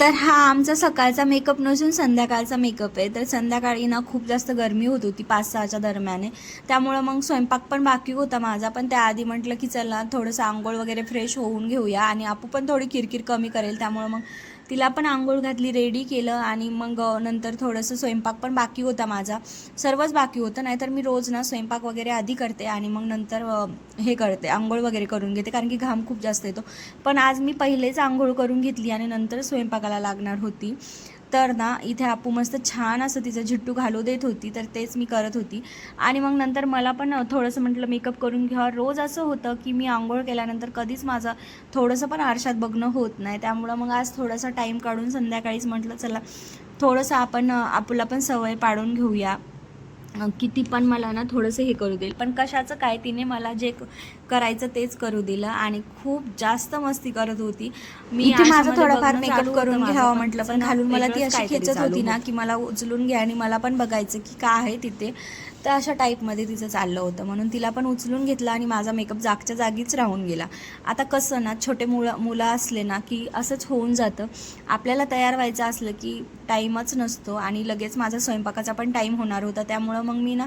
तर हा आमचा सकाळचा मेकअप नसून संध्याकाळचा मेकअप आहे. तर संध्याकाळी ना खूप जास्त गरमी होत होती 5-6च्या दरम्यान आहे. त्यामुळं मग स्वयंपाक पण बाकी होता माझा. पण त्याआधी म्हटलं की चला थोडंसं आंघोळ वगैरे फ्रेश होऊन घेऊया. आणि आपू पण थोडी किरकिर कमी करेल, त्यामुळं मग तिला पण आंघोळ घातली, रेडी केलं. आणि मग नंतर थोडंसं स्वयंपाक पण बाकी होता माझा, सर्वच बाकी होतं. नाहीतर मी रोज ना स्वयंपाक वगैरे आधी करते आणि मग नंतर हे करते, आंघोळ वगैरे करून घेते, कारण की घाम खूप जास्त येतो. पण आज मी पहिलेच आंघोळ करून घेतली आणि नंतर स्वयंपाकाला लागणार होती. तर ना इथे आपू मस्त छान असं तिचं झिट्टू घालू देत होती, तर तेच मी करत होती. आणि मग नंतर मला पण थोडंसं म्हटलं मेकअप करून घ्यावं. रोज असं होतं की मी आंघोळ केल्यानंतर कधीच माझं थोडंसं पण आरशात बघणं होत नाही. त्यामुळं मग आज थोडासा टाईम काढून संध्याकाळीच म्हटलं चला थोडंसं आपण आपला पण सवय पाडून घेऊया. किती पण मला ना थोडंसं हे करू देईल, पण कशाचं काय, तिने मला जे करायचं तेच करू दिलं. आणि खूप जास्त मस्ती करत होती. मी माझं थोडाफार मेकअप करून घ्यावं म्हटलं, पण खालून मला ती अशी खेचत होती ना की मला उचलून घ्या आणि मला पण बघायचं की काय आहे तिथे. तर अशा टाईपमध्ये तिचं चाललं होतं, म्हणून तिला पण उचलून घेतलं आणि माझा मेकअप जागच्या जागीच राहून गेला. आता कसं ना छोटे मुलं असले ना की असंच होऊन जातं. आपल्याला तयार व्हायचं असलं की टाईमच नसतो आणि लगेच माझा स्वयंपाकाचा पण टाईम होणार होता. त्यामुळं मग मी ना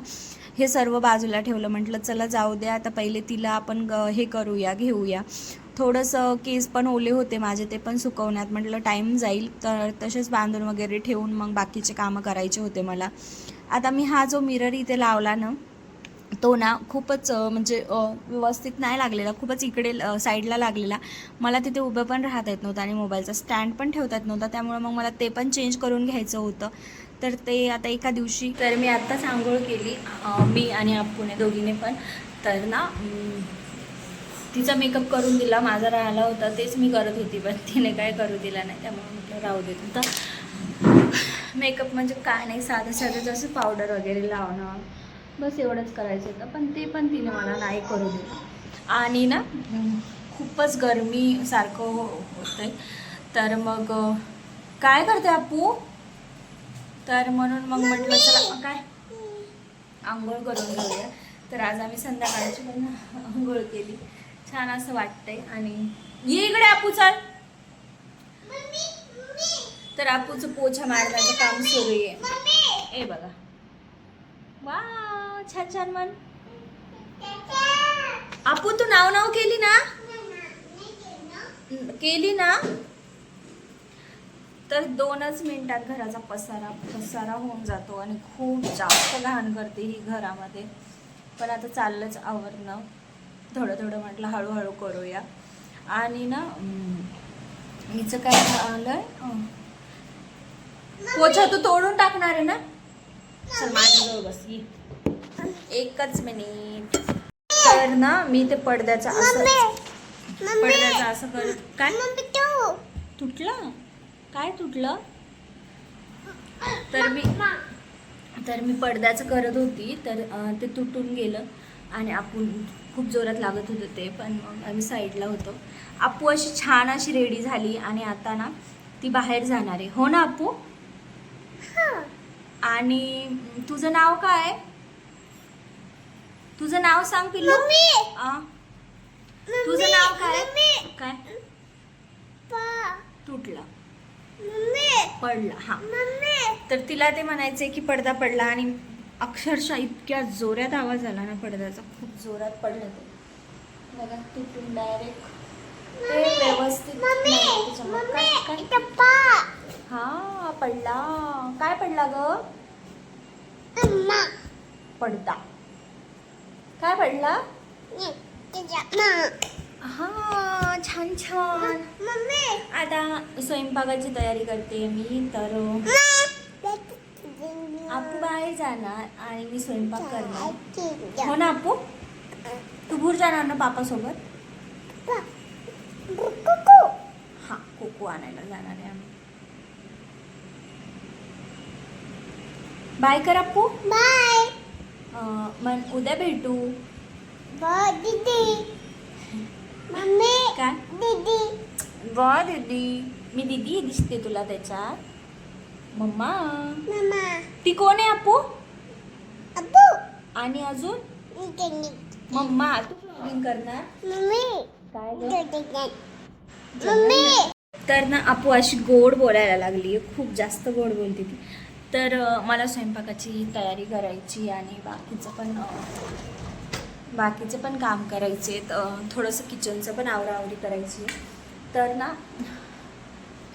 हे सर्व बाजूला ठेवलं. म्हटलं चला जाऊ द्या, आता पहिले तिला आपण हे करूया, घेऊया. थोडंसं केस पण ओले होते माझे, ते पण सुकवण्यात म्हटलं टाईम जाईल, तर तसेच बांधून वगैरे ठेवून मग बाकीचे कामं करायचे होते मला. आता मी हा जो मिरर इथे लावला ना तो ना खूपच म्हणजे व्यवस्थित नाही लागलेला, खूपच इकडे साईडला लागलेला. मला तिथे उभं पण राहता येत नव्हतं आणि मोबाईलचा स्टँड पण ठेवता येत नव्हता. त्यामुळे मग मला ते पण चेंज करून घ्यायचं होतं. तर ते आता एका दिवशी, तर मी आत्ताच आंघोळ केली, मी आणि आप्पूने दोघीने पण. तर ना तिचा मेकअप करून दिला, माझा राहिला होता तेच मी करत होती, पण तिने काय करू दिला नाही. त्यामुळे म्हटलं राहू देत. तर मेकअप म्हणजे काय नाही, साधं जसं पावडर वगैरे लावणं, बस एवढंच करायचं होतं. पण ते पण तिने मला नाही करू दिलं. आणि ना खूपच गरमी सारखं होतंय. तर मग काय करते आपू, तर म्हणून मग म्हटलं चला काय आंघोळ करून घेऊया. तर आज आम्ही संध्याकाळची पण आंघोळ केली, छान असं वाटतंय. आणि ये इकडे आपू, चल. तर आपूचं पोछा मारण्याचं काम सुरू आहे. ए बघा, वा छान छान मन. आपू तू नाव केली ना, केली ना. तर 2च मिनिटात घराचा पसारा होऊन जातो आणि खूप जास्त घाण करते ही घरामध्ये. पण आता चाललंच आवरणं, थोडं म्हटलं हळूहळू करूया. आणि ना हिचं काय झालंय, पोछा तू तोडून टाकणार आहे ना, चल माझ्याजवळ बस, एकच मिनिट. तर ना मी ते पडद्याचं असं करत, काय तुटलं, काय तुटलं. तर मी पडद्याचं करत होती, तर ते तुटून गेलं आणि आपण खूप जोरात लागत होतं ते, पण मग आम्ही साईडला होतो. आपू अशी छान अशी रेडी झाली आणि आता ना ती बाहेर जाणार आहे, हो ना आपू. आणि तुझं नाव काय, तुझं नाव सांग पिल्लू. तुझं नाव काय, काय तुटला, पडला, हा. तर तिला ते म्हणायचंय की पडदा पडला आणि अक्षरशः इतक्या जोरात आवाज आला ना पडद्याचा, खूप जोरात पडला ते बघा, तुटून डायरेक्ट. ते व्यवस्थित हा पडला. काय पडला ग, पडदा काय पडला. हा छान छान. आता स्वयंपाकाची तयारी करते मी. तर आपू बाहेर जाणार आणि मी स्वयंपाक करणार, हो ना आपू. तू भूर जाणार ना पापा सोबत, हा कोको आणायला जाणार आहे आम्ही. बाय कर आपू, बाय. मग उद्या भेटू. दीदी, मम्मी, काय दीदी, वा दीदी, मी दीदी दिसते तुला त्याच्यात. मम्मा, ती कोण आहे आपू, आणि अजून मम्मा. तू ब्लॉगिंग करणार, काय तर ना आपू अशी गोड बोलायला लागली आहे, खूप जास्त गोड बोलते ती. तर मला स्वयंपाकाची तयारी करायची आणि बाकीचं पण काम करायचे, थोडंसं किचनचं पण आवराआवरी करायची. तर ना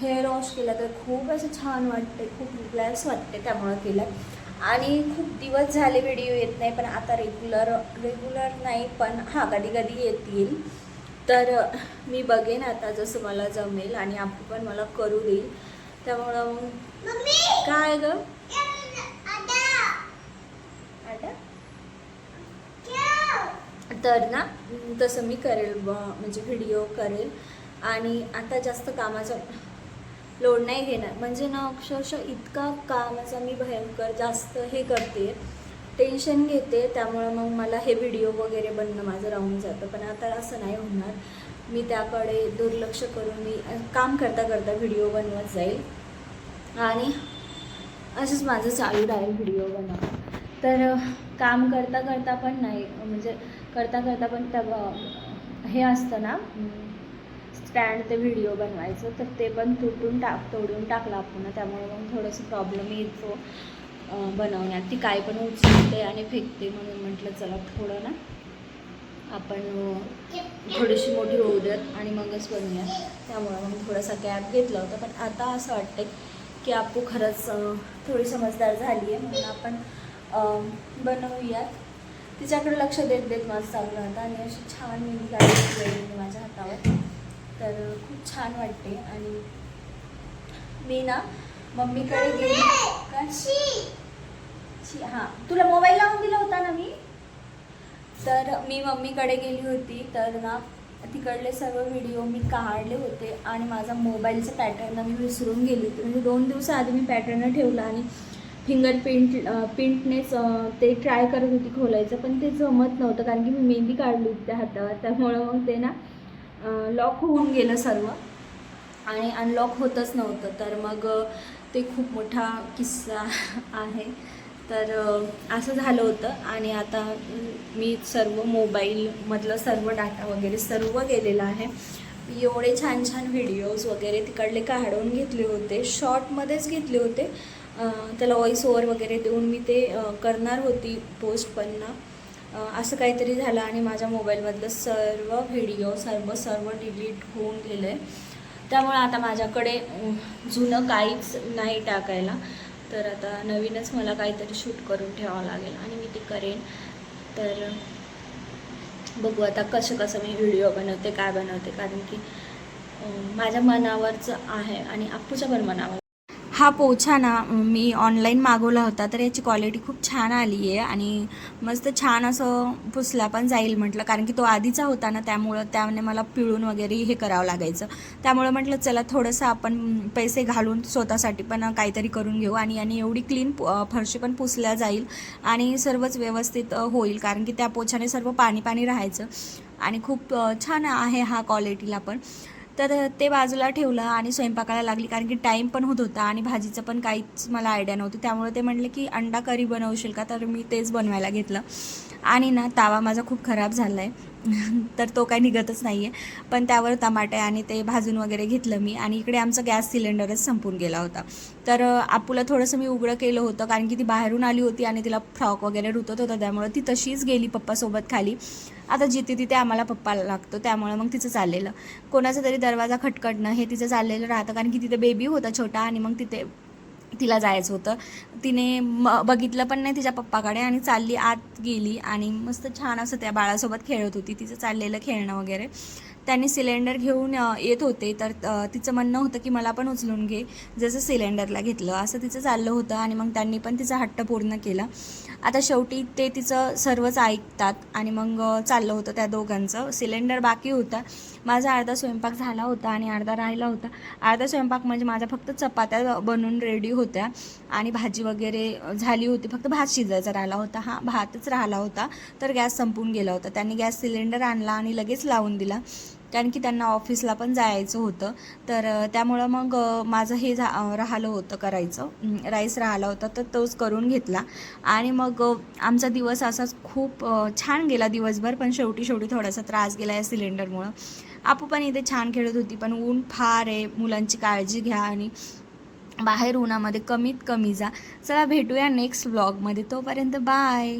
हेअर वॉश केला तर खूप असं छान वाटते, खूप रिलॅक्स वाटते, त्यामुळं केलं. आणि खूप दिवस झाले व्हिडिओ येत नाही, पण आता रेग्युलर नाही, पण हां कधी कधी येतील. तर मी बघेन आता जसं मला जमेल आणि आपू पण मला करू देईल. त्यामुळं मग काय ग तर ना तसं मी करेल, म्हणजे व्हिडिओ करेल. आणि आता जास्त कामाचा लोड नाही घेणार, म्हणजे ना अक्षरशः इतका कामाचा मी भयंकर जास्त हे करते, टेन्शन घेते. त्यामुळं मग मला हे व्हिडिओ वगैरे बनणं माझं राहून जातं. पण आता असं नाही होणार, मी त्याकडे दुर्लक्ष करून मी काम करता करता व्हिडिओ बनवत जाईल आणि असंच माझं चालू राहील व्हिडिओ बनवणं. तर काम करता करता पण नाही, म्हणजे करता करता पण त्या हे असतं ना स्टँड, ते व्हिडिओ बनवायचं, तर ते पण तोडून टाकलं आपण. त्यामुळे मग थोडंसं प्रॉब्लेम येतो बनवण्यात. ती काय पण उचलते आणि फेकते, म्हणून म्हटलं चला थोडं ना आपण थोडीशी मोठी होऊ देत आणि मगच बनवूया. त्यामुळं मग थोडासा गॅप घेतला होता. पण आता असं वाटतं की आपू खरंच थोडी समजदार झाली आहे, म्हणून आपण बनवूयात. तिच्याकडे लक्ष देत देत माझं चालू राहतं आणि अशी छान मेहंदी काढली माझ्या हातावर. तर खूप छान वाटते. आणि मी ना मम्मीकडे गेली का हां तुला मोबाईल लावून दिला होता ना मी. तर मी मम्मीकडे गेली होती, तर ना तिकडले सर्व व्हिडिओ मी काढले होते आणि माझा मोबाईलचं पॅटर्न मी विसरून गेली होती. म्हणजे 2 दिवसाआधी मी पॅटर्न ठेवला आणि प्रिंटनेच ते ट्राय करत होती खोलायचं, पण ते जमत नव्हतं कारण की मी मेहंदी काढली होती त्या हातावर. त्यामुळं मग ते ना लॉक होऊन गेलं सर्व आणि अनलॉक होतच नव्हतं. तर मग ते खूप मोठा किस्सा आहे. तर असं झालं होतं. आणि आता मी सर्व मोबाईलमधलं सर्व डाटा वगैरे सर्व गेलेलं आहे. मी एवढे छान छान व्हिडिओज वगैरे तिकडले काढून घेतले होते, शॉर्टमध्येच घेतले होते. त्याला व्हॉईस ओव्हर वगैरे देऊन मी ते करणार होती पोस्ट, पण ना असं काहीतरी झालं आणि माझ्या मोबाईलमधलं सर्व व्हिडिओ सर्व डिलीट होऊन गेलं आहे. त्यामुळे आता माझ्याकडे जुनं काहीच नाही टाकायला. तर आता नवीनच मला काहीतरी शूट करून ठेवावं लागेल आणि मी ते करेन. तर बघू आता कसं मी व्हिडिओ बनवते, काय बनवते, कारण की माझ्या मनावरचं आहे आणि अप्पूच्या पण मनावर. हा पोछा ना मी ऑनलाईन मागवला होता, तर याची क्वालिटी खूप छान आली आहे आणि मस्त छान असं पुसला पण जाईल म्हटलं, कारण की तो आधीचा होता ना, त्याने मला पिळून वगैरे हे करावं लागायचं. त्यामुळं म्हटलं चला थोडंसं आपण पैसे घालून स्वतःसाठी पण काहीतरी करून घेऊ आणि याने एवढी क्लीन फरशी पण पुसल्या जाईल आणि सर्वच व्यवस्थित होईल, कारण की त्या पोछाने सर्व पाणी राहायचं आणि खूप छान आहे हा क्वालिटीला पण. तर ते बाजूला ठेवलं आणि स्वयंपाकाला लागली, कारण की टाईम पण होत होता आणि भाजीचं पण काहीच मला आयडिया नव्हती. त्यामुळे ते म्हटले की अंडा करी बनवशील का, तर मी तेच बनवायला घेतलं. आणि ना तावा माझा खूप खराब झाला आहे तर तो काही निघतच नाही आहे. पण त्यावर टमाटे आणि ते भाजून वगैरे घेतलं मी. आणि इकडे आमचा गॅस सिलेंडरच संपून गेला होता. तर आपूला थोडंसं मी उघडं केलं होतं, कारण की ती बाहेरून आली होती आणि तिला फ्रॉक वगैरे रुतत होता, त्यामुळं ती तशीच गेली पप्पासोबत खाली. आता जिथे तिथे आम्हाला पप्पाला लागतो, त्यामुळं मग तिचं चाललेलं कोणाचा तरी दरवाजा खटखटणं हे तिचं चाललेलं राहतं, कारण की तिथे बेबी होता छोटा आणि मग तिला जायचं होतं. तिने बघितलं पण नाही तिच्या पप्पाकडे आणि चालली आत गेली आणि मस्त छान असं त्या बाळासोबत खेळत होती. तिचं चाललेलं खेळणं वगैरे. त्यांनी सिलेंडर घेऊन येत होते, तर तिचं म्हणणं होतं की मला पण उचलून घे, जसं सिलेंडरला घेतलं असं तिचं चाललं होतं. आणि मग त्यांनी पण तिचा हट्ट पूर्ण केला. आता शेवटी ते तिचं सर्वच ऐकतात आणि मग चाललं होतं त्या दोघांचं. सिलेंडर बाकी होता, माझा अर्धा स्वयंपाक झाला होता आणि अर्धा राहिला होता. अर्धा स्वयंपाक म्हणजे माझ्या फक्त चपात्या बनून रेडी होत्या आणि भाजी वगैरे झाली होती, फक्त भात शिजायचा राहिला होता. हा भातच राहिला होता, तर गॅस संपून गेला होता. त्यांनी गॅस सिलेंडर आणला आणि लगेच लावून दिला, कारण की त्यांना ऑफिसला पण जायचं होतं. तर त्यामुळं मग माझं हे राहिलं होतं करायचं, राईस राहिला होता, तर तोच करून घेतला. आणि मग आमचा दिवस असाच खूप छान गेला दिवसभर. पण शेवटी थोडासा त्रास गेला या सिलेंडरमुळं. आपू पण इथे छान खेळत होती. पण ऊन फार आहे, मुलांची काळजी घ्या आणि बाहेर उन्हामध्ये कमीत कमी जा. चला भेटूया नेक्स्ट व्लॉगमध्ये, तोपर्यंत बाय.